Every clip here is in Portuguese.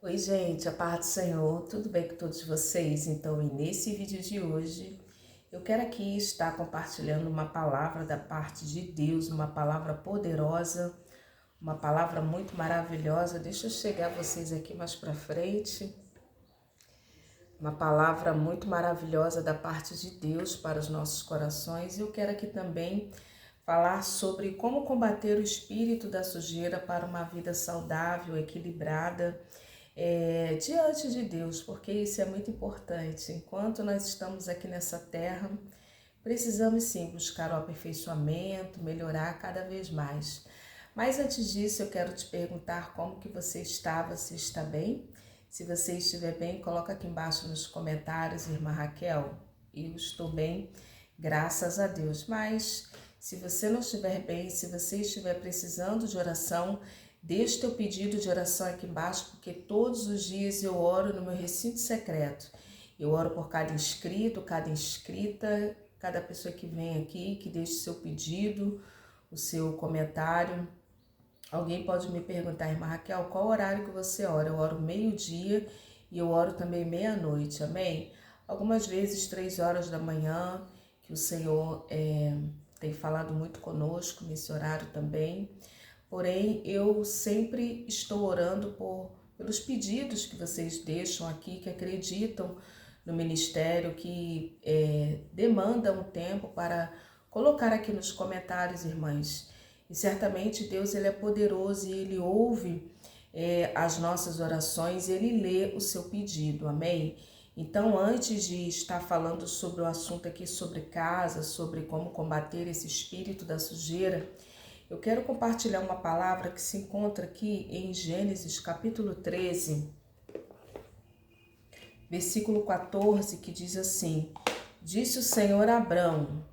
Oi, gente, a paz do Senhor, tudo bem com todos vocês? Então, e nesse vídeo de hoje, eu quero aqui estar compartilhando uma palavra da parte de Deus, uma palavra poderosa, uma palavra muito maravilhosa. Deixa eu chegar a vocês aqui mais para frente. Uma palavra muito maravilhosa da parte de Deus para os nossos corações. E eu quero aqui também falar sobre como combater o espírito da sujeira para uma vida saudável, equilibrada, diante de Deus, porque isso é muito importante. Enquanto nós estamos aqui nessa terra, precisamos sim buscar o aperfeiçoamento, melhorar cada vez mais. Mas antes disso, eu quero te perguntar como que você estava, se está bem? Se você estiver bem, coloca aqui embaixo nos comentários, irmã Raquel. Eu estou bem, graças a Deus. Mas se você não estiver bem, se você estiver precisando de oração, deixe teu pedido de oração aqui embaixo, porque todos os dias eu oro no meu recinto secreto. Eu oro por cada inscrito, cada inscrita, cada pessoa que vem aqui, que deixe seu pedido, o seu comentário. Alguém pode me perguntar, irmã Raquel, qual horário que você ora? Eu oro meio-dia e eu oro também meia-noite, amém? Algumas vezes 3 horas da manhã, que o Senhor tem falado muito conosco nesse horário também. Porém, eu sempre estou orando pelos pedidos que vocês deixam aqui, que acreditam no ministério, que demandam tempo para colocar aqui nos comentários, irmãs. E certamente Deus ele é poderoso e Ele ouve as nossas orações, Ele lê o seu pedido, amém? Então, antes de estar falando sobre o assunto aqui, sobre casa, sobre como combater esse espírito da sujeira, eu quero compartilhar uma palavra que se encontra aqui em Gênesis capítulo 13, versículo 14, que diz assim: Disse o Senhor a Abrão,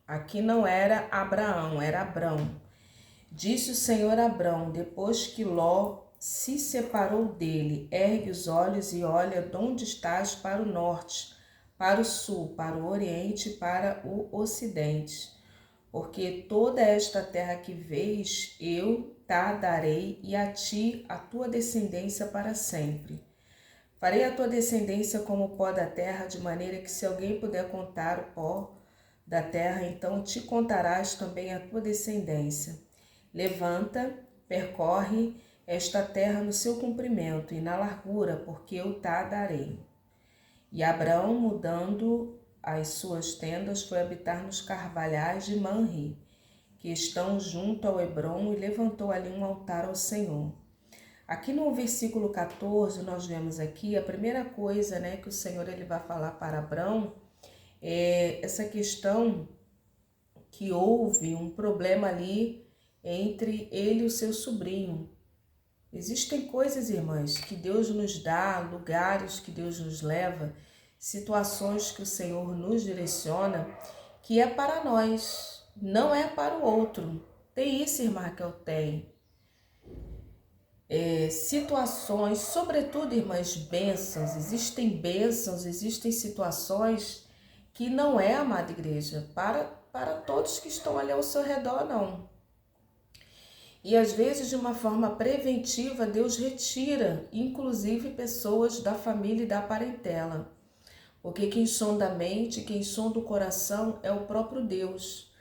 aqui não era Abraão, era Abrão. Disse o Senhor a Abrão, depois que Ló se separou dele: ergue os olhos e olha de onde estás para o norte, para o sul, para o oriente e para o ocidente. Porque toda esta terra que vês, eu te darei, e a ti, a tua descendência para sempre. Farei a tua descendência como o pó da terra, de maneira que se alguém puder contar o pó da terra, então te contarás também a tua descendência. Levanta, percorre esta terra no seu comprimento e na largura, porque eu te darei. E Abraão, mudando as suas tendas, foi habitar nos carvalhais de Manre, que estão junto ao Hebrom, e levantou ali um altar ao Senhor. Aqui no versículo 14, nós vemos aqui a primeira coisa, né, que o Senhor ele vai falar para Abraão, é essa questão que houve um problema ali entre ele e o seu sobrinho. Existem coisas, irmãs, que Deus nos dá, lugares que Deus nos leva, situações que o Senhor nos direciona, que é para nós, não é para o outro. Tem isso, irmã, que eu tenho. Situações, sobretudo, irmãs, bênçãos, existem situações que não é, amada igreja, para todos que estão ali ao seu redor, não. E às vezes, de uma forma preventiva, Deus retira, inclusive, pessoas da família e da parentela. Porque quem sonda a mente, quem sonda o coração é o próprio Deus.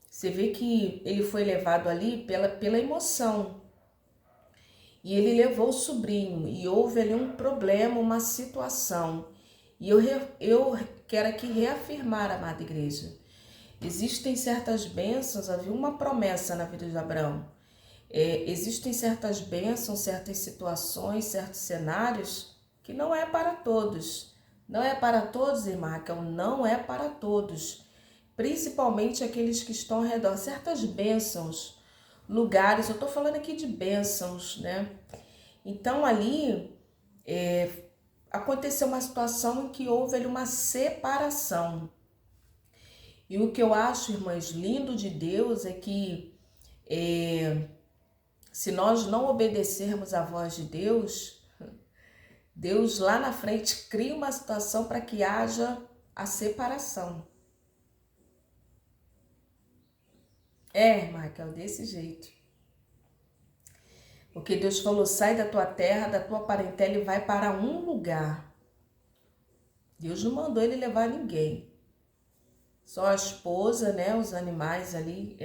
Você vê que ele foi levado ali pela emoção. E ele levou o sobrinho e houve ali um problema, uma situação. E eu quero aqui reafirmar, amada igreja. Existem certas bênçãos, havia uma promessa na vida de Abraão. Existem certas bênçãos, certas situações, certos cenários que não é para todos. Não é para todos, irmã Raquel, não é para todos. Principalmente aqueles que estão ao redor. Certas bênçãos, lugares, eu estou falando aqui de bênçãos, né? Então ali aconteceu uma situação em que houve ali uma separação. E o que eu acho, irmãs, lindo de Deus é que se nós não obedecermos à voz de Deus, Deus lá na frente cria uma situação para que haja a separação. Raquel, desse jeito. Porque Deus falou, sai da tua terra, da tua parentela e vai para um lugar. Deus não mandou ele levar ninguém. Só a esposa, né, os animais ali,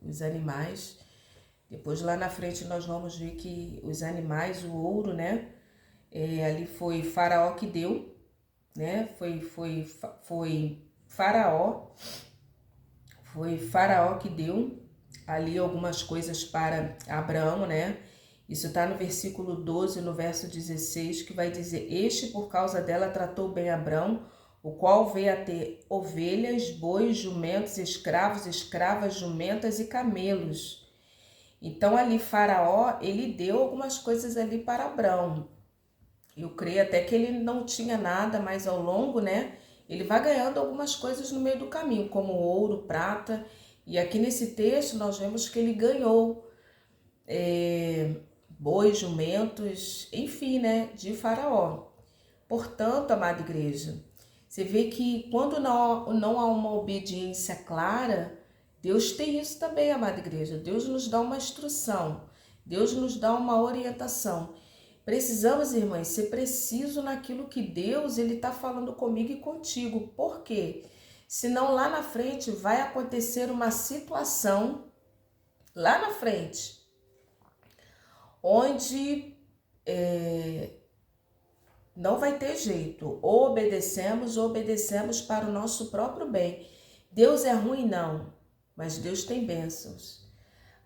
os animais. Depois lá na frente nós vamos ver que os animais, o ouro, né, ali foi Faraó que deu, né, foi Faraó que deu ali algumas coisas para Abraão, né? Isso está no versículo 12, no verso 16, que vai dizer: Este, por causa dela, tratou bem Abraão, o qual veio a ter ovelhas, bois, jumentos, escravos, escravas, jumentas e camelos. Então, ali, Faraó, ele deu algumas coisas ali para Abraão. Eu creio até que ele não tinha nada, mas ao longo, né, ele vai ganhando algumas coisas no meio do caminho, como ouro, prata. E aqui nesse texto nós vemos que ele ganhou bois, jumentos, enfim, né, de Faraó. Portanto, amada igreja, você vê que quando não há uma obediência clara, Deus tem isso também, amada igreja. Deus nos dá uma instrução, Deus nos dá uma orientação. Precisamos, irmãs, ser preciso naquilo que Deus ele está falando comigo e contigo. Por quê? Senão lá na frente vai acontecer uma situação, lá na frente, onde não vai ter jeito. Ou obedecemos para o nosso próprio bem. Deus é ruim, não, mas Deus tem bênçãos.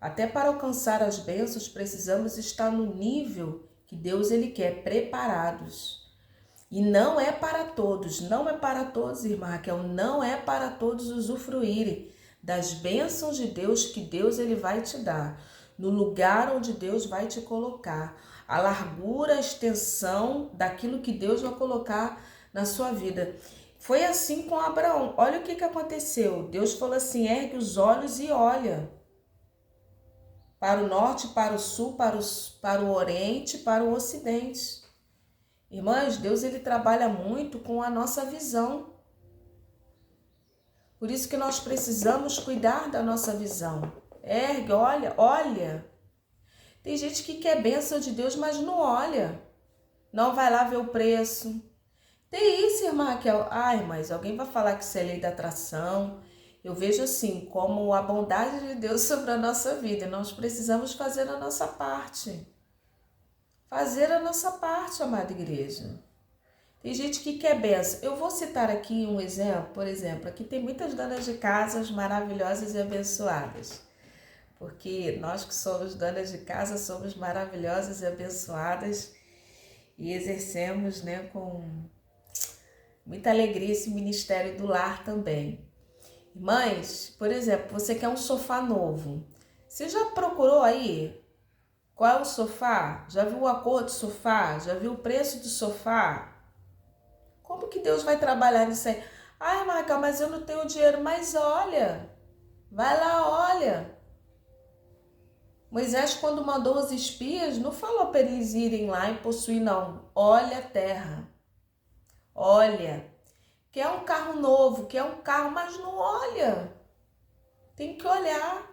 Até para alcançar as bênçãos, precisamos estar no nível que Deus ele quer, preparados. E não é para todos, irmã Raquel, não é para todos usufruírem das bênçãos de Deus que Deus ele vai te dar, no lugar onde Deus vai te colocar, a largura, a extensão daquilo que Deus vai colocar na sua vida. Foi assim com Abraão. Olha o que aconteceu. Deus falou assim, ergue os olhos e olha. Para o norte, para o sul, para o oriente, para o ocidente. Irmãs, Deus ele trabalha muito com a nossa visão. Por isso que nós precisamos cuidar da nossa visão. Ergue, olha. Tem gente que quer bênção de Deus, mas não olha. Não vai lá ver o preço. Tem isso, irmã Raquel. Ai, mas alguém vai falar que isso é lei da atração. Eu vejo assim, como a bondade de Deus sobre a nossa vida. Nós precisamos fazer a nossa parte. Fazer a nossa parte, amada igreja. Tem gente que quer bênção. Eu vou citar aqui um exemplo, por exemplo, aqui tem muitas donas de casas maravilhosas e abençoadas. Porque nós que somos donas de casa somos maravilhosas e abençoadas e exercemos, né, com muita alegria esse ministério do lar também. Mães, por exemplo, você quer um sofá novo. Você já procurou aí qual é o sofá? Já viu a cor do sofá? Já viu o preço do sofá? Como que Deus vai trabalhar nisso aí? Ai, Marca, mas eu não tenho dinheiro. Mas olha, vai lá, olha. Moisés, quando mandou os espias, não falou para eles irem lá e possuir, não. Olha a terra. Olha. Quer um carro novo, quer um carro, mas não olha. Tem que olhar,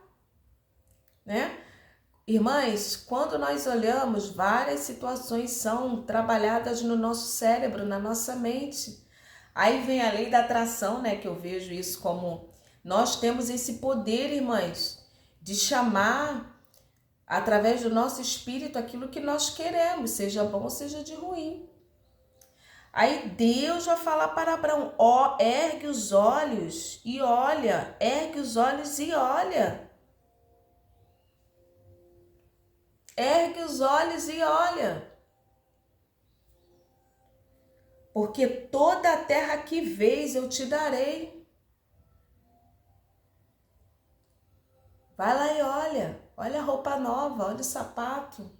né? Irmãs, quando nós olhamos, várias situações são trabalhadas no nosso cérebro, na nossa mente. Aí vem a lei da atração, né? Que eu vejo isso como nós temos esse poder, irmãs, de chamar através do nosso espírito aquilo que nós queremos, seja bom ou seja de ruim. Aí Deus vai falar para Abraão, ó, ergue os olhos e olha, ergue os olhos e olha. Ergue os olhos e olha. Porque toda a terra que vês eu te darei. Vai lá e olha. Olha a roupa nova, olha o sapato.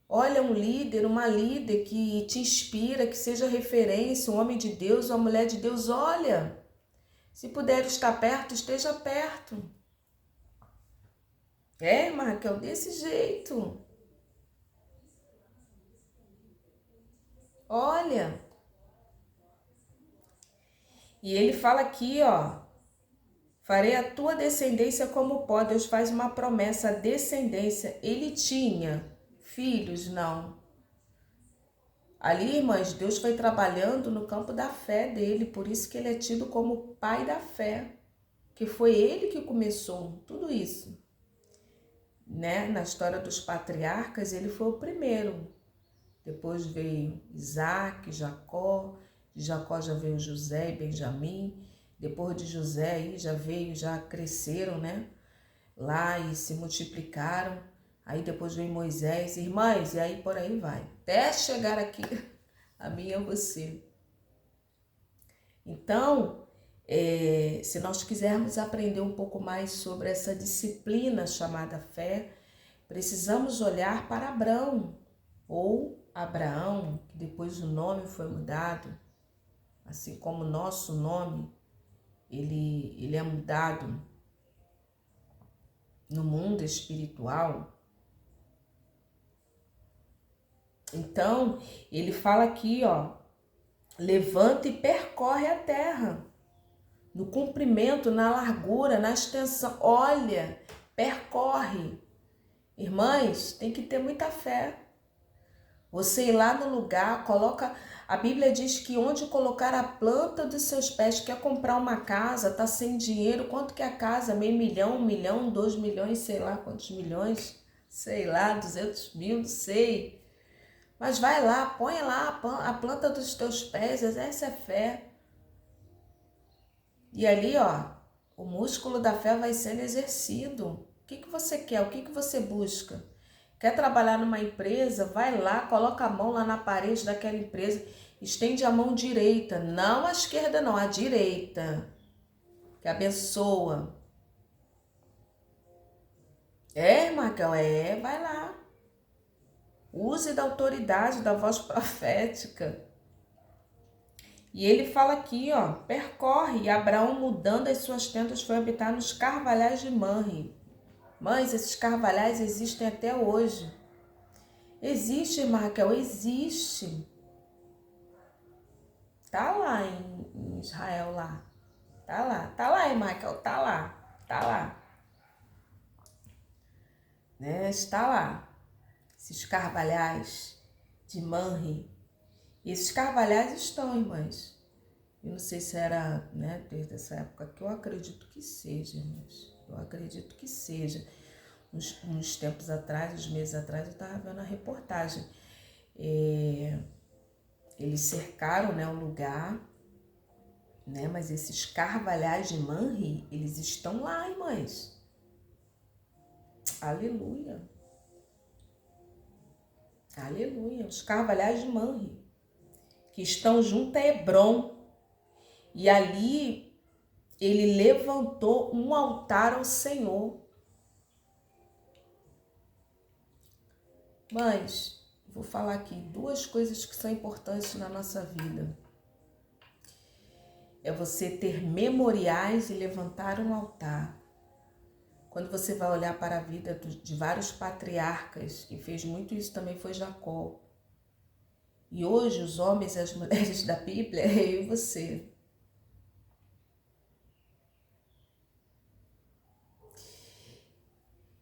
Olha um líder, uma líder que te inspira, que seja referência, um homem de Deus, uma mulher de Deus, olha. Se puder estar perto, esteja perto. Marcão, desse jeito. Olha. E ele fala aqui, ó. Farei a tua descendência como pó. Deus faz uma promessa, a descendência. Ele tinha filhos? Não. Ali, irmãs, Deus foi trabalhando no campo da fé dele, por isso que ele é tido como pai da fé, que foi ele que começou tudo isso, né? Na história dos patriarcas, ele foi o primeiro. Depois veio Isaac, Jacó, de Jacó já veio José e Benjamim, depois de José aí já cresceram, né? Lá e se multiplicaram. Aí depois veio Moisés, irmãs, e aí por aí vai. Até chegar aqui a mim e a você. Então, se nós quisermos aprender um pouco mais sobre essa disciplina chamada fé, precisamos olhar para Abrão, ou Abraão, que depois o nome foi mudado, assim como o nosso nome, ele é mudado no mundo espiritual. Então, ele fala aqui, ó, levanta e percorre a terra, no comprimento, na largura, na extensão, olha, percorre. Irmãs, tem que ter muita fé. Você ir lá no lugar, coloca, a Bíblia diz que onde colocar a planta dos seus pés, quer comprar uma casa, tá sem dinheiro, quanto que é a casa? Meio milhão, 1 milhão, 2 milhões, sei lá quantos milhões, sei lá, 200 mil, não sei. Mas vai lá, põe lá a planta dos teus pés, exerce a fé. E ali, ó, o músculo da fé vai sendo exercido. O que você quer? O que você busca? Quer trabalhar numa empresa? Vai lá, coloca a mão lá na parede daquela empresa, estende a mão direita, não a esquerda não, a direita, que abençoa. Marcão, vai lá. Use da autoridade, da voz profética. E ele fala aqui, ó, percorre. E Abraão, mudando as suas tendas, foi habitar nos carvalhais de Manre. Mães, esses carvalhais existem até hoje. Existe, irmã Raquel, existe. Tá lá em Israel, lá. Tá lá. Tá lá, irmã Raquel, tá lá. Tá lá. Né? Está lá. Esses carvalhais de Manre. E esses carvalhais estão, irmãs. Eu não sei se era, né, desde essa época, que eu acredito que seja, irmãs. Eu acredito que seja. Uns tempos atrás, uns meses atrás, eu estava vendo a reportagem. Eles cercaram, né, o lugar, né, mas esses carvalhais de Manre, eles estão lá, irmãs. Aleluia. Aleluia. Os carvalhais de Manre, que estão junto a Hebrom. E ali ele levantou um altar ao Senhor. Mas vou falar aqui 2 coisas que são importantes na nossa vida. É você ter memoriais e levantar um altar. Quando você vai olhar para a vida de vários patriarcas, que fez muito isso também foi Jacó. E hoje os homens e as mulheres da Bíblia é eu e você.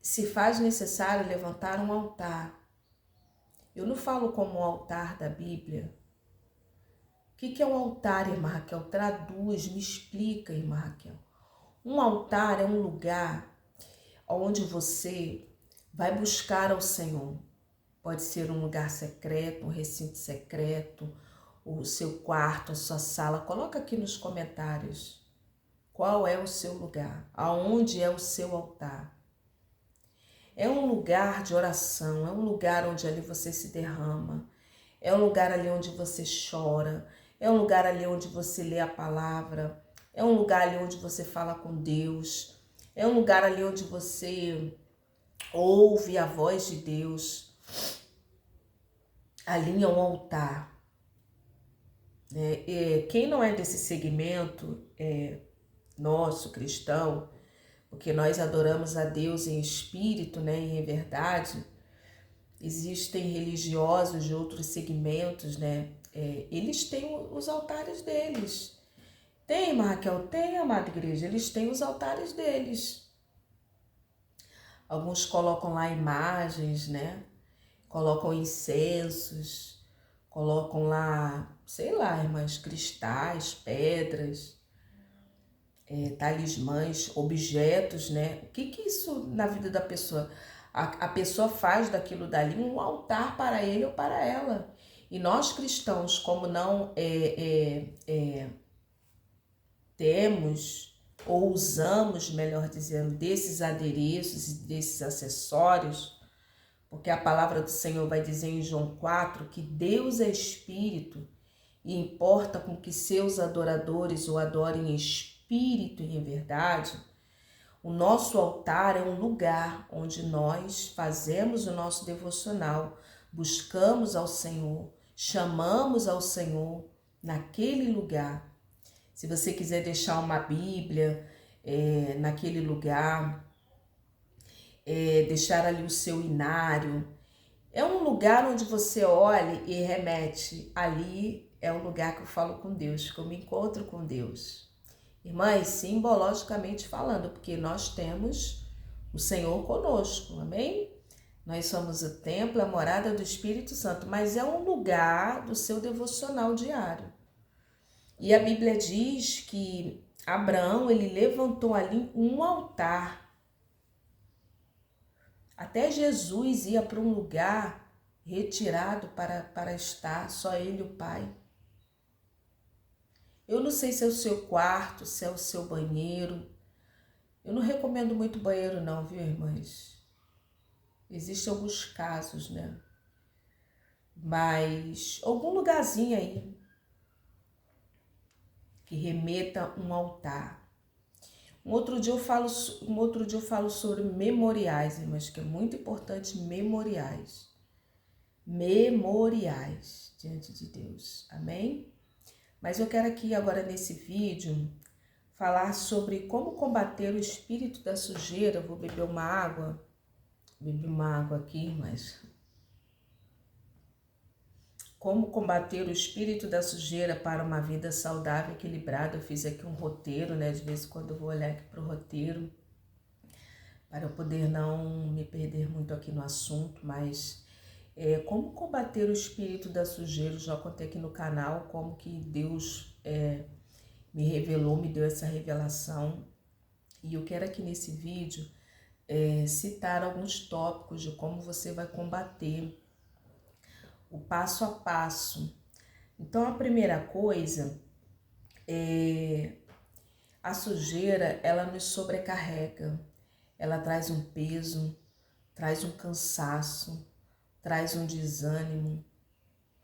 Se faz necessário levantar um altar. Eu não falo como um altar da Bíblia. O que é um altar, irmã Raquel? Traduz, me explica, irmã Raquel. Um altar é um lugar onde você vai buscar ao Senhor. Pode ser um lugar secreto, um recinto secreto, o seu quarto, a sua sala. Coloca aqui nos comentários qual é o seu lugar, aonde é o seu altar. É um lugar de oração, é um lugar onde ali você se derrama, é um lugar ali onde você chora, é um lugar ali onde você lê a palavra, é um lugar ali onde você fala com Deus, é um lugar ali onde você ouve a voz de Deus. Ali é um altar. Quem não é desse segmento nosso, cristão, porque nós adoramos a Deus em espírito, né, e em verdade, existem religiosos de outros segmentos, né, eles têm os altares deles. Tem, irmã Raquel? Tem, amada igreja. Eles têm os altares deles. Alguns colocam lá imagens, né? Colocam incensos, colocam lá, sei lá, irmãs, cristais, pedras, talismãs, objetos, né? O que que isso na vida da pessoa? A pessoa faz daquilo dali um altar para ele ou para ela. E nós cristãos, como não temos ou usamos, melhor dizendo, desses adereços e desses acessórios, porque a palavra do Senhor vai dizer em João 4 que Deus é espírito e importa com que seus adoradores o adorem em espírito e em verdade. O nosso altar é um lugar onde nós fazemos o nosso devocional, buscamos ao Senhor, chamamos ao Senhor naquele lugar. Se você quiser deixar uma Bíblia naquele lugar, deixar ali o seu inário, é um lugar onde você olha e remete. Ali é o lugar que eu falo com Deus, que eu me encontro com Deus. Irmãs, simbologicamente falando, porque nós temos o Senhor conosco, amém? Nós somos o templo, a morada do Espírito Santo, mas é um lugar do seu devocional diário. E a Bíblia diz que Abraão, ele levantou ali um altar. Até Jesus ia para um lugar retirado para estar só ele e o Pai. Eu não sei se é o seu quarto, se é o seu banheiro. Eu não recomendo muito banheiro não, viu, irmãs? Existem alguns casos, né? Mas algum lugarzinho aí que remeta um altar. Um outro dia eu falo sobre memoriais, irmãs, que é muito importante, memoriais. Memoriais diante de Deus. Amém? Mas eu quero aqui agora nesse vídeo falar sobre como combater o espírito da sujeira. Vou beber uma água. Bebi uma água aqui, mas como combater o espírito da sujeira para uma vida saudável e equilibrada. Eu fiz aqui um roteiro, né? De vez em quando eu vou olhar aqui para o roteiro, para eu poder não me perder muito aqui no assunto, mas como combater o espírito da sujeira. Eu já contei aqui no canal como que Deus me revelou, me deu essa revelação. E eu quero aqui nesse vídeo citar alguns tópicos de como você vai combater, o passo a passo. Então, a primeira coisa a sujeira, ela nos sobrecarrega, ela traz um peso, traz um cansaço, traz um desânimo,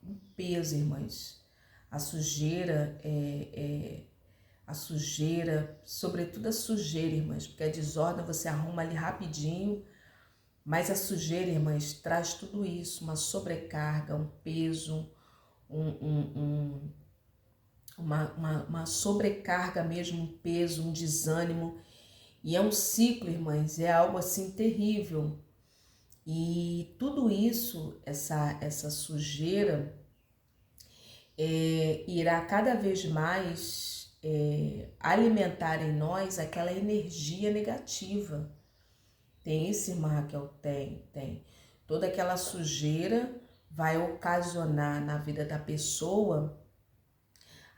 um peso, irmãs. A sujeira sobretudo a sujeira, irmãs, porque a desordem você arruma ali rapidinho, mas a sujeira, irmãs, traz tudo isso, uma sobrecarga, um peso, uma sobrecarga mesmo, um peso, um desânimo. E é um ciclo, irmãs, é algo assim terrível. E tudo isso, essa sujeira, irá cada vez mais alimentar em nós aquela energia negativa. Tem isso, irmã Raquel? Tem. Toda aquela sujeira vai ocasionar na vida da pessoa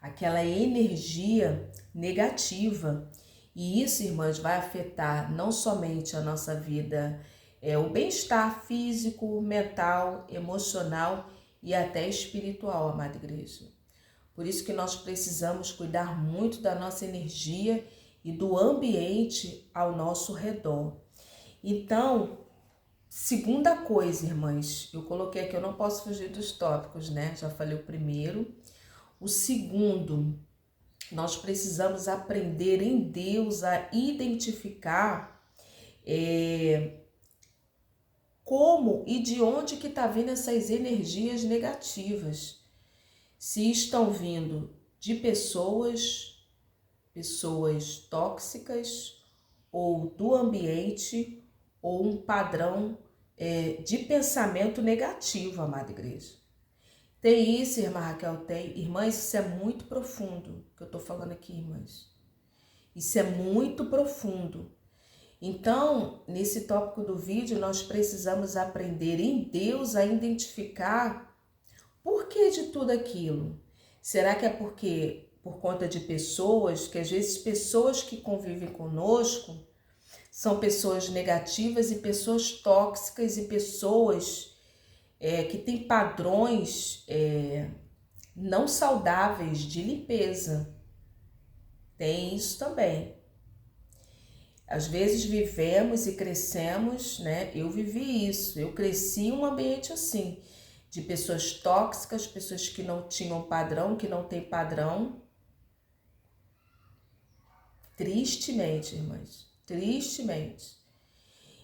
aquela energia negativa. E isso, irmãs, vai afetar não somente a nossa vida, o bem-estar físico, mental, emocional e até espiritual, amada igreja. Por isso que nós precisamos cuidar muito da nossa energia e do ambiente ao nosso redor. Então, segunda coisa, irmãs, eu coloquei aqui, eu não posso fugir dos tópicos, né? Já falei o primeiro. O segundo, nós precisamos aprender em Deus a identificar como e de onde que está vindo essas energias negativas. Se estão vindo de pessoas tóxicas, ou do ambiente, ou um padrão de pensamento negativo, amada igreja. Tem isso, irmã Raquel, tem. Irmãs, isso é muito profundo que eu estou falando aqui, irmãs. Isso é muito profundo. Então, nesse tópico do vídeo, nós precisamos aprender em Deus a identificar por que de tudo aquilo. Será que é porque por conta de pessoas, que às vezes pessoas que convivem conosco são pessoas negativas e pessoas tóxicas e pessoas que têm padrões não saudáveis de limpeza. Tem isso também. Às vezes vivemos e crescemos, né? Eu vivi isso, eu cresci em um ambiente assim, de pessoas tóxicas, pessoas que não tinham padrão, que não têm padrão. Tristemente, irmãs, tristemente.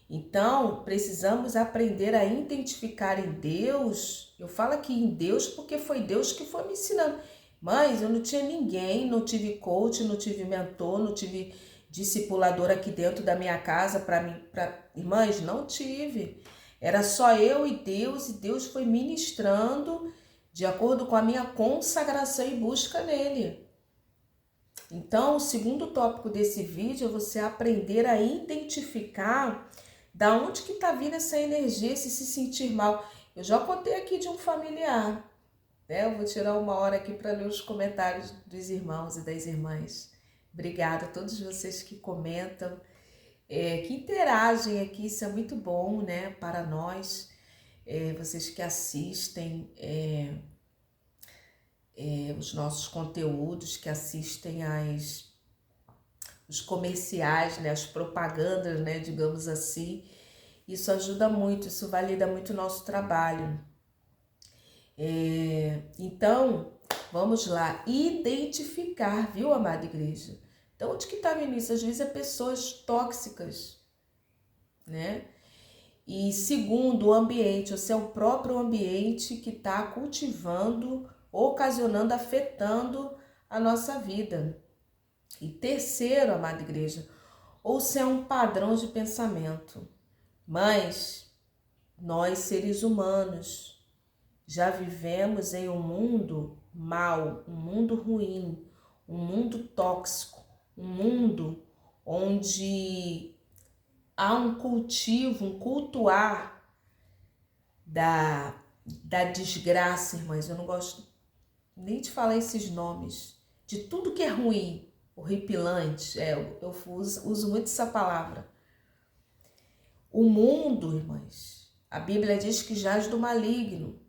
Então, precisamos aprender a identificar em Deus. Eu falo aqui em Deus porque foi Deus que foi me ensinando. Mas eu não tinha ninguém, não tive coach, não tive mentor, não tive discipulador aqui dentro da minha casa para mim, irmãs, não tive. Era só eu e Deus foi ministrando de acordo com a minha consagração e busca nele. Então, o segundo tópico desse vídeo é você aprender a identificar da onde que está vindo essa energia, se sentir mal. Eu já contei aqui de um familiar, né? Eu vou tirar uma hora aqui para ler os comentários dos irmãos e das irmãs. Obrigada a todos vocês que comentam, que interagem aqui, isso é muito bom, né, para nós, vocês que assistem os nossos conteúdos, que assistem os comerciais, né, as propagandas, né, digamos assim. Isso ajuda muito, isso valida muito o nosso trabalho. Então, vamos lá, identificar, viu, amada igreja? Então, onde que está vindo isso? Às vezes é pessoas tóxicas, né? E segundo, o ambiente, ou seja, é o próprio ambiente que está cultivando, ocasionando, afetando a nossa vida. E terceiro, amada igreja, ou se é um padrão de pensamento. Mas nós, seres humanos, já vivemos em um mundo mau, um mundo ruim, um mundo tóxico, um mundo onde há um cultivo, um cultuar da desgraça, irmãs. Eu não gosto nem de falar esses nomes, de tudo que é ruim, horripilante. Eu uso muito essa palavra. O mundo, irmãs, a Bíblia diz que jaz do maligno.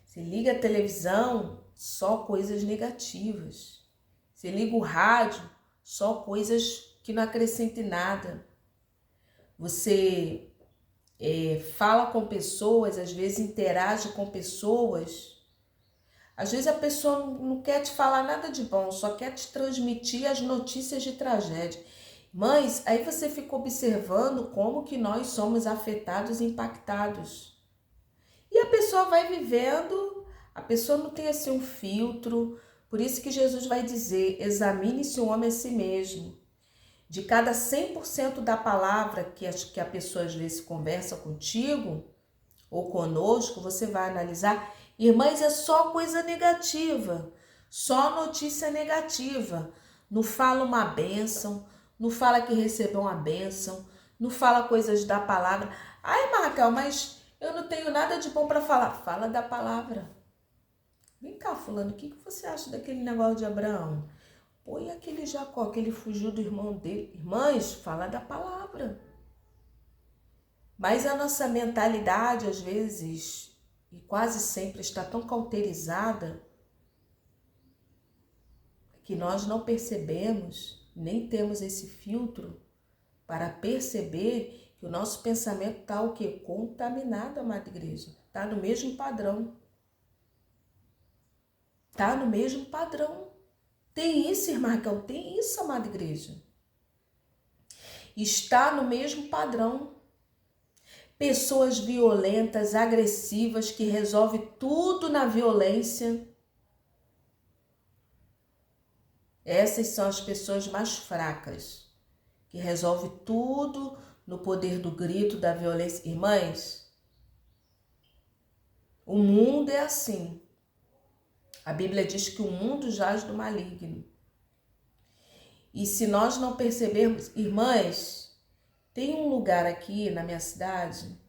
Você liga a televisão, só coisas negativas. Você liga o rádio, só coisas que não acrescentem nada. Você fala com pessoas, às vezes interage com pessoas. Às vezes a pessoa não quer te falar nada de bom, só quer te transmitir as notícias de tragédia. Mas aí você fica observando como que nós somos afetados e impactados. E a pessoa vai vivendo, a pessoa não tem assim um filtro. Por isso que Jesus vai dizer, examine-se o homem a si mesmo. De cada 100% da palavra que a pessoa às vezes conversa contigo ou conosco, você vai analisar, irmãs, é só coisa negativa, só notícia negativa. Não fala uma bênção, não fala que recebeu uma bênção, não fala coisas da palavra. Ai, Raquel, mas eu não tenho nada de bom para falar. Fala da palavra. Vem cá, fulano, o que você acha daquele negócio de Abraão? Pô, e aquele Jacó, que ele fugiu do irmão dele? Irmãs, fala da palavra. Mas a nossa mentalidade, às vezes, e quase sempre, está tão cauterizada que nós não percebemos, nem temos esse filtro para perceber que o nosso pensamento está o quê? Contaminado, amada igreja. Está no mesmo padrão. Está no mesmo padrão. Tem isso, irmã Raquel, tem isso, amada igreja. Está no mesmo padrão. Pessoas violentas, agressivas, que resolvem tudo na violência. Essas são as pessoas mais fracas, que resolvem tudo no poder do grito, da violência. Irmãs, o mundo é assim. A Bíblia diz que o mundo jaz do maligno. E se nós não percebermos, irmãs, tem um lugar aqui na minha cidade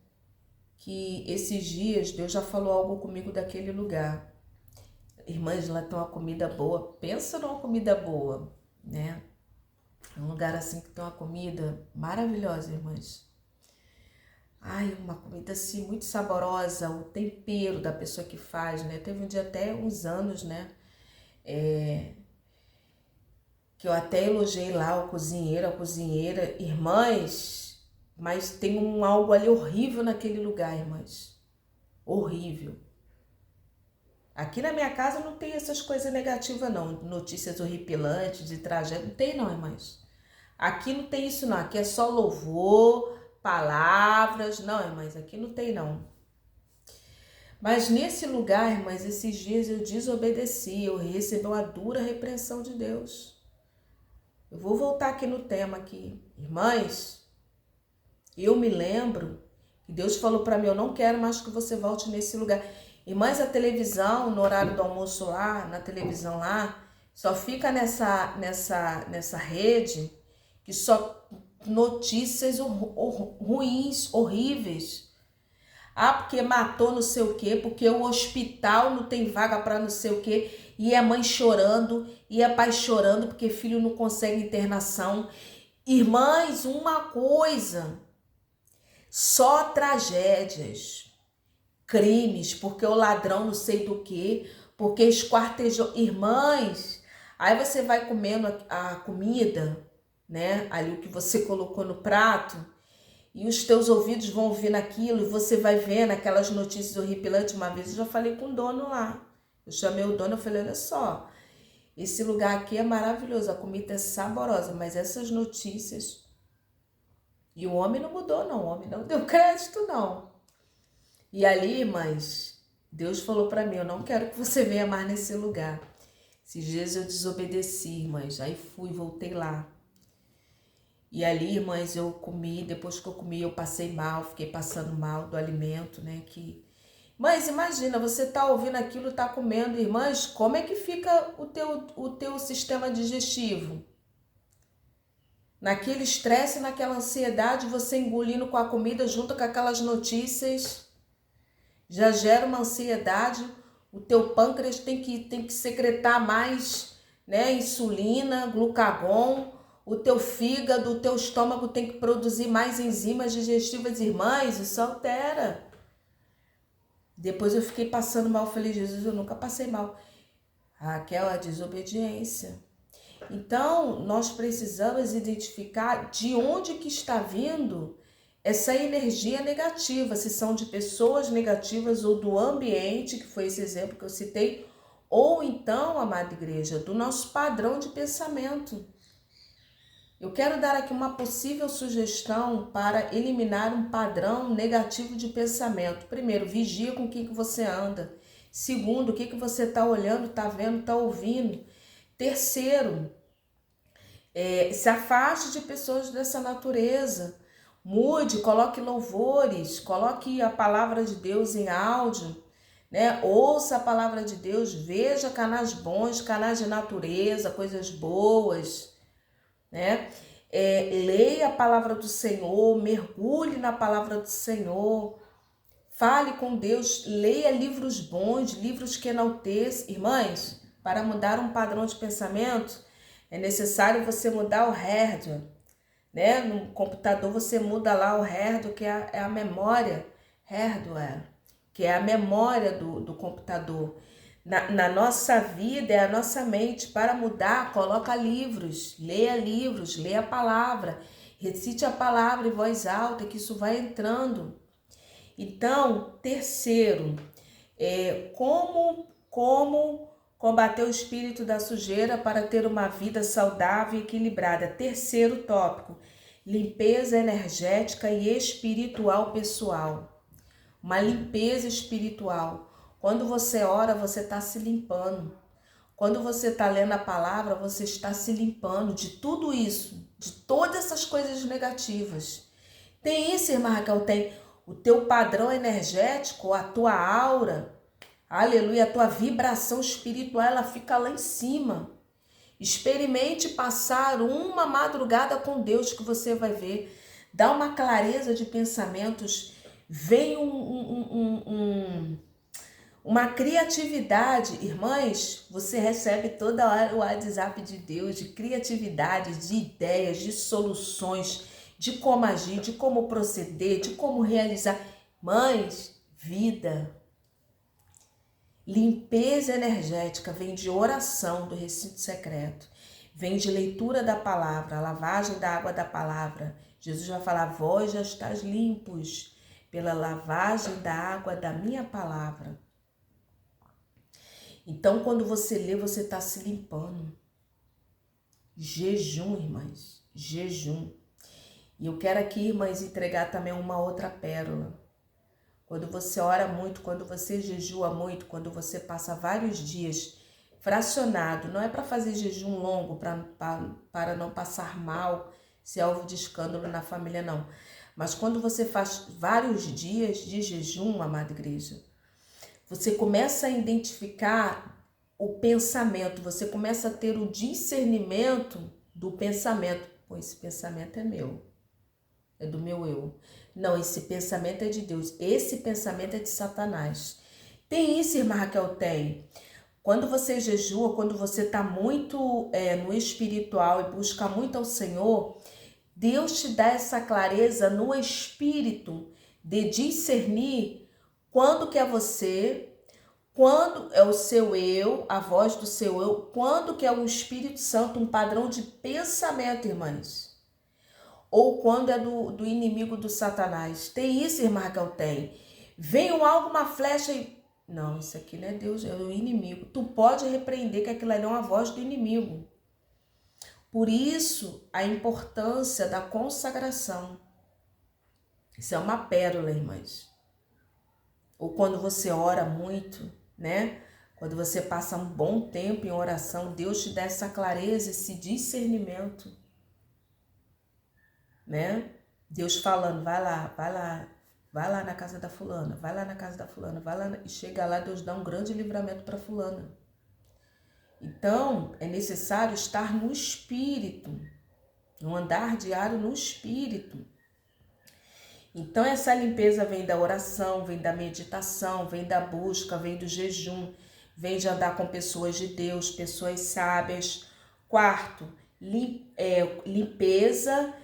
que esses dias Deus já falou algo comigo daquele lugar. Irmãs, lá tem uma comida boa. Pensa numa comida boa, né? É um lugar assim que tem uma comida maravilhosa, irmãs. Ai, uma comida assim muito saborosa, o tempero da pessoa que faz, né? Teve um dia até uns anos, né? Que eu até elogiei lá o cozinheiro, a cozinheira. Irmãs, mas tem algo ali horrível naquele lugar, irmãs. Horrível. Aqui na minha casa não tem essas coisas negativas, não. Notícias horripilantes, de tragédia. Não tem, não, irmãs. Aqui não tem isso, não. Aqui é só louvor, palavras. Não, irmãs, aqui não tem, não. Mas nesse lugar, irmãs, esses dias eu desobedeci. Eu recebi uma dura repreensão de Deus. Eu vou voltar aqui no tema aqui. Irmãs, eu me lembro que Deus falou para mim, eu não quero mais que você volte nesse lugar. Irmãs, a televisão, no horário do almoço lá, na televisão lá, só fica nessa rede que só notícias ruins, horríveis. Ah, porque matou não sei o quê, porque o hospital não tem vaga para não sei o quê, e a mãe chorando, e a pai chorando porque filho não consegue internação. Irmãs, uma coisa, só tragédias, crimes, porque o ladrão não sei do quê, porque esquartejou. Irmãs, aí você vai comendo a comida, né, ali o que você colocou no prato, e os teus ouvidos vão ouvindo aquilo, e você vai vendo aquelas notícias horripilantes. Uma vez eu já falei com o dono lá. Eu chamei o dono, eu falei, olha só, esse lugar aqui é maravilhoso, a comida é saborosa, mas essas notícias... E o homem não mudou, não. O homem não deu crédito, não. E ali, irmãs, Deus falou para mim, eu não quero que você venha mais nesse lugar. Esses dias eu desobedeci, irmãs. Aí fui, voltei lá. E ali, irmãs, eu comi, depois que eu comi, eu passei mal, fiquei passando mal do alimento, né? Mas imagina, você tá ouvindo aquilo, tá comendo, irmãs, como é que fica o teu sistema digestivo? Naquele estresse, naquela ansiedade, você engolindo com a comida junto com aquelas notícias, já gera uma ansiedade, o teu pâncreas tem que secretar mais, né, insulina, glucagon, o teu fígado, o teu estômago tem que produzir mais enzimas digestivas, irmãs, isso altera. Depois eu fiquei passando mal, falei, Jesus, eu nunca passei mal. Aquela desobediência. Então, nós precisamos identificar de onde que está vindo essa energia negativa, se são de pessoas negativas ou do ambiente, que foi esse exemplo que eu citei, ou então, amada igreja, do nosso padrão de pensamento. Eu quero dar aqui uma possível sugestão para eliminar um padrão negativo de pensamento. Primeiro, vigia com o que você anda. Segundo, o que você está olhando, está vendo, está ouvindo. Terceiro, se afaste de pessoas dessa natureza. Mude, coloque louvores, coloque a palavra de Deus em áudio, né? Ouça a palavra de Deus, veja canais bons, canais de natureza, coisas boas, né? Leia a palavra do Senhor, mergulhe na palavra do Senhor, fale com Deus, leia livros bons, livros que enalteçam. Irmãs, para mudar um padrão de pensamento, é necessário você mudar o hardware, né? No computador você muda lá o hardware, que é a memória, hardware, que é a memória do computador. Na nossa vida, é a nossa mente. Para mudar, coloca livros, leia a palavra, recite a palavra em voz alta, que isso vai entrando. Então, terceiro, como combater o espírito da sujeira para ter uma vida saudável e equilibrada. Terceiro tópico, limpeza energética e espiritual pessoal. Uma limpeza espiritual. Quando você ora, você está se limpando. Quando você está lendo a palavra, você está se limpando de tudo isso, de todas essas coisas negativas. Tem isso, irmã Raquel, tem o teu padrão energético, a tua aura, Aleluia, a tua vibração espiritual, ela fica lá em cima. Experimente passar uma madrugada com Deus que você vai ver. Dá uma clareza de pensamentos, vem uma criatividade. Irmãs, você recebe toda hora o WhatsApp de Deus, de criatividade, de ideias, de soluções, de como agir, de como proceder, de como realizar. Mães, vida. Limpeza energética vem de oração do recinto secreto, vem de leitura da palavra, lavagem da água da palavra. Jesus vai falar, vós já estáis limpos pela lavagem da água da minha palavra. Então, quando você lê, você está se limpando. Jejum, irmãs, jejum. E eu quero aqui, irmãs, entregar também uma outra pérola. Quando você ora muito, quando você jejua muito, quando você passa vários dias fracionado, não é para fazer jejum longo, para não passar mal, se é alvo de escândalo na família, não. Mas quando você faz vários dias de jejum, amada igreja, você começa a identificar o pensamento, você começa a ter o discernimento do pensamento. Pô, esse pensamento é meu, é do meu eu. Não, esse pensamento é de Deus, esse pensamento é de Satanás. Tem isso, irmã Raquel? Tem. Quando você jejua, quando você está muito no espiritual e busca muito ao Senhor, Deus te dá essa clareza no espírito de discernir quando que é você, quando é o seu eu, a voz do seu eu, quando que é o Espírito Santo, um padrão de pensamento, irmãs. Ou quando é do inimigo do Satanás. Tem isso, irmã Raquel? Tem. Vem algo, uma flecha e... Não, isso aqui não é Deus, é o inimigo. Tu pode repreender que aquilo ali é uma voz do inimigo. Por isso, a importância da consagração. Isso é uma pérola, irmãs. Ou quando você ora muito, né? Quando você passa um bom tempo em oração, Deus te dá essa clareza, esse discernimento. Né? Deus falando, vai lá na casa da fulana, vai lá na casa da fulana, vai lá, e chega lá, Deus dá um grande livramento para fulana. Então, é necessário estar no espírito, no andar diário no espírito. Então, essa limpeza vem da oração, vem da meditação, vem da busca, vem do jejum, vem de andar com pessoas de Deus, pessoas sábias. Quarto, limpeza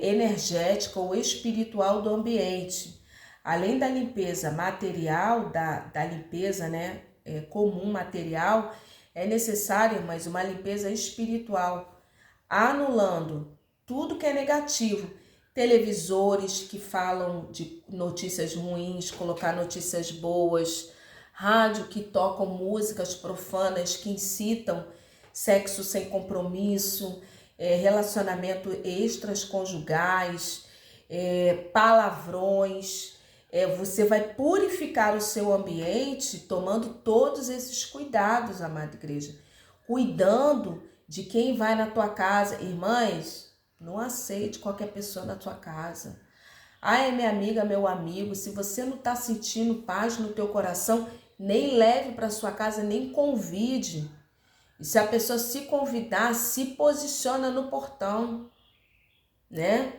energética ou espiritual do ambiente. Além da limpeza material, da limpeza, né, comum material, é necessário, mas uma limpeza espiritual, anulando tudo que é negativo. Televisores que falam de notícias ruins, colocar notícias boas, rádio que tocam músicas profanas que incitam sexo sem compromisso, relacionamento extras conjugais, palavrões. Você vai purificar o seu ambiente tomando todos esses cuidados, amada igreja. Cuidando de quem vai na tua casa. Irmãs, não aceite qualquer pessoa na tua casa. É minha amiga, meu amigo. Se você não está sentindo paz no teu coração, nem leve para sua casa, nem convide. E se a pessoa se convidar, se posiciona no portão, né?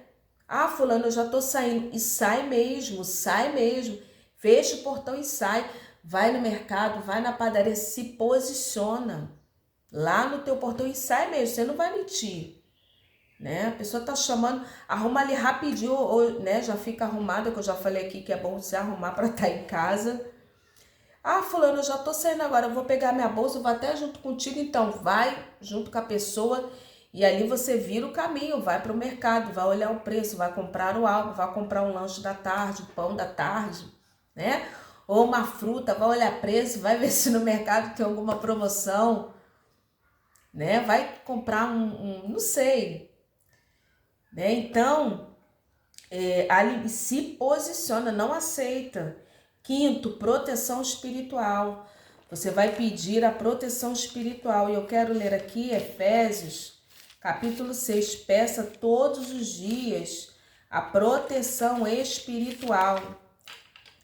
Fulano, eu já tô saindo. E sai mesmo, sai mesmo. Fecha o portão e sai. Vai no mercado, vai na padaria, se posiciona lá no teu portão e sai mesmo. Você não vai mentir, né? A pessoa tá chamando, arruma ali rapidinho, ou, né? Já fica arrumada, que eu já falei aqui que é bom se arrumar para estar em casa. Fulano, eu já tô saindo agora, eu vou pegar minha bolsa, eu vou até junto contigo. Então, vai junto com a pessoa e ali você vira o caminho, vai para o mercado, vai olhar o preço, vai comprar algo, vai comprar um lanche da tarde, um pão da tarde, né? Ou uma fruta, vai olhar preço, vai ver se no mercado tem alguma promoção, né? Vai comprar não sei, né? Então, ali se posiciona, não aceita. Quinto, proteção espiritual. Você vai pedir a proteção espiritual. E eu quero ler aqui Efésios, capítulo 6. Peça todos os dias a proteção espiritual.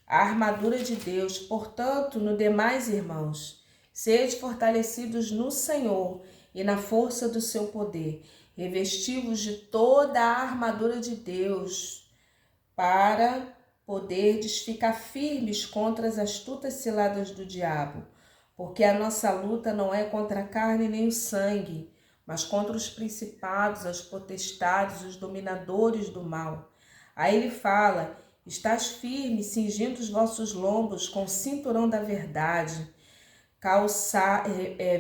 a armadura de Deus. Portanto, no demais, irmãos, sede fortalecidos no Senhor e na força do seu poder. Revesti-vos de toda a armadura de Deus, para poderdes ficar firmes contra as astutas ciladas do diabo. Porque a nossa luta não é contra a carne nem o sangue, mas contra os principados, as potestades, os dominadores do mal. Aí ele fala: estás firme, cingindo os vossos lombos com o cinturão da verdade,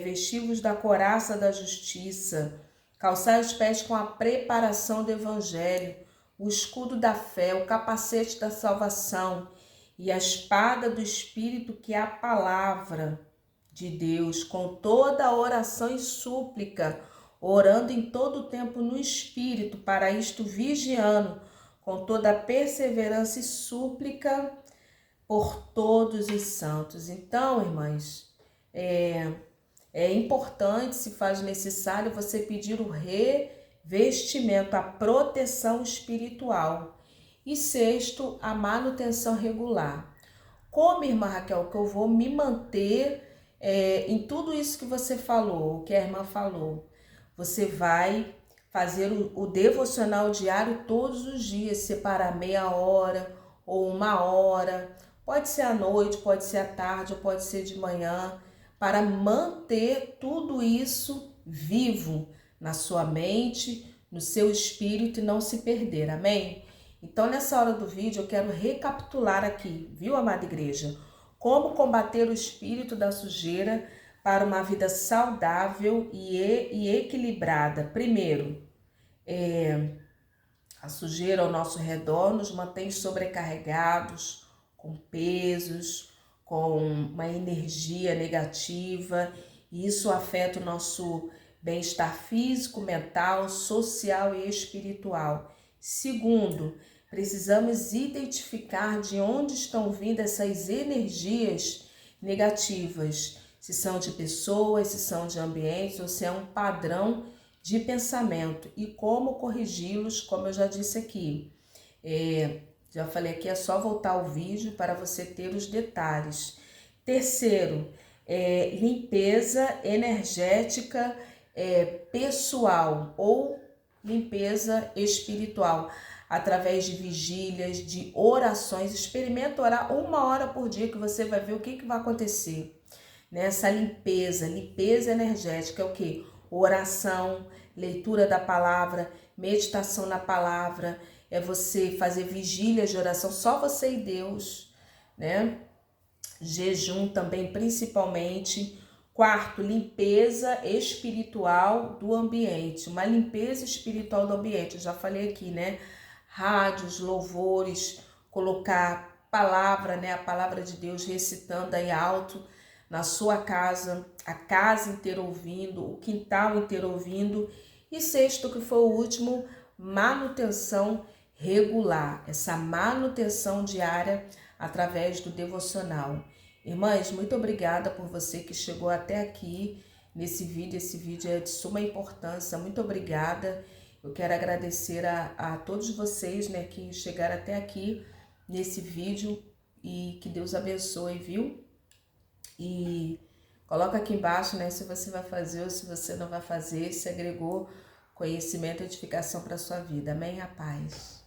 vestivos da couraça da justiça, calçai os pés com a preparação do evangelho, o escudo da fé, o capacete da salvação e a espada do Espírito, que é a palavra de Deus, com toda a oração e súplica, orando em todo o tempo no Espírito, para isto vigiando, com toda a perseverança e súplica por todos os santos. Então, irmãs, é importante, se faz necessário, você pedir o revestimento, a proteção espiritual. E sexto, a manutenção regular. Como, irmã Raquel, que eu vou me manter em tudo isso que você falou, que a irmã falou? Você vai fazer o devocional diário todos os dias, separar meia hora ou uma hora, pode ser à noite, pode ser à tarde ou pode ser de manhã, para manter tudo isso vivo na sua mente, no seu espírito e não se perder, amém? Então, nessa hora do vídeo, eu quero recapitular aqui, viu, amada igreja? Como combater o espírito da sujeira para uma vida saudável e equilibrada. Primeiro, a sujeira ao nosso redor nos mantém sobrecarregados, com pesos, com uma energia negativa, e isso afeta o nosso bem-estar físico, mental, social e espiritual. Segundo, precisamos identificar de onde estão vindo essas energias negativas, se são de pessoas, se são de ambientes ou se é um padrão de pensamento e como corrigi-los, como eu já disse aqui. Já falei aqui, é só voltar ao vídeo para você ter os detalhes. Terceiro, limpeza energética pessoal ou limpeza espiritual, através de vigílias, de orações. Experimenta orar 1 hora por dia, que você vai ver o que vai acontecer. Nessa limpeza energética é o quê? Oração, leitura da palavra, meditação na palavra, é você fazer vigílias de oração, só você e Deus, né? Jejum também, principalmente. Quarto, limpeza espiritual do ambiente, uma limpeza espiritual do ambiente, eu já falei aqui, né? Rádios, louvores, colocar palavra, né? A palavra de Deus recitando aí alto na sua casa, a casa inteira ouvindo, o quintal inteiro ouvindo. E sexto, que foi o último, manutenção regular, essa manutenção diária através do devocional. Irmãs, muito obrigada por você que chegou até aqui nesse vídeo. Esse vídeo é de suma importância. Muito obrigada. Eu quero agradecer a todos vocês, né, que chegaram até aqui nesse vídeo e que Deus abençoe, viu? E coloca aqui embaixo, né, se você vai fazer ou se você não vai fazer, se agregou conhecimento e edificação para a sua vida. Amém? A paz.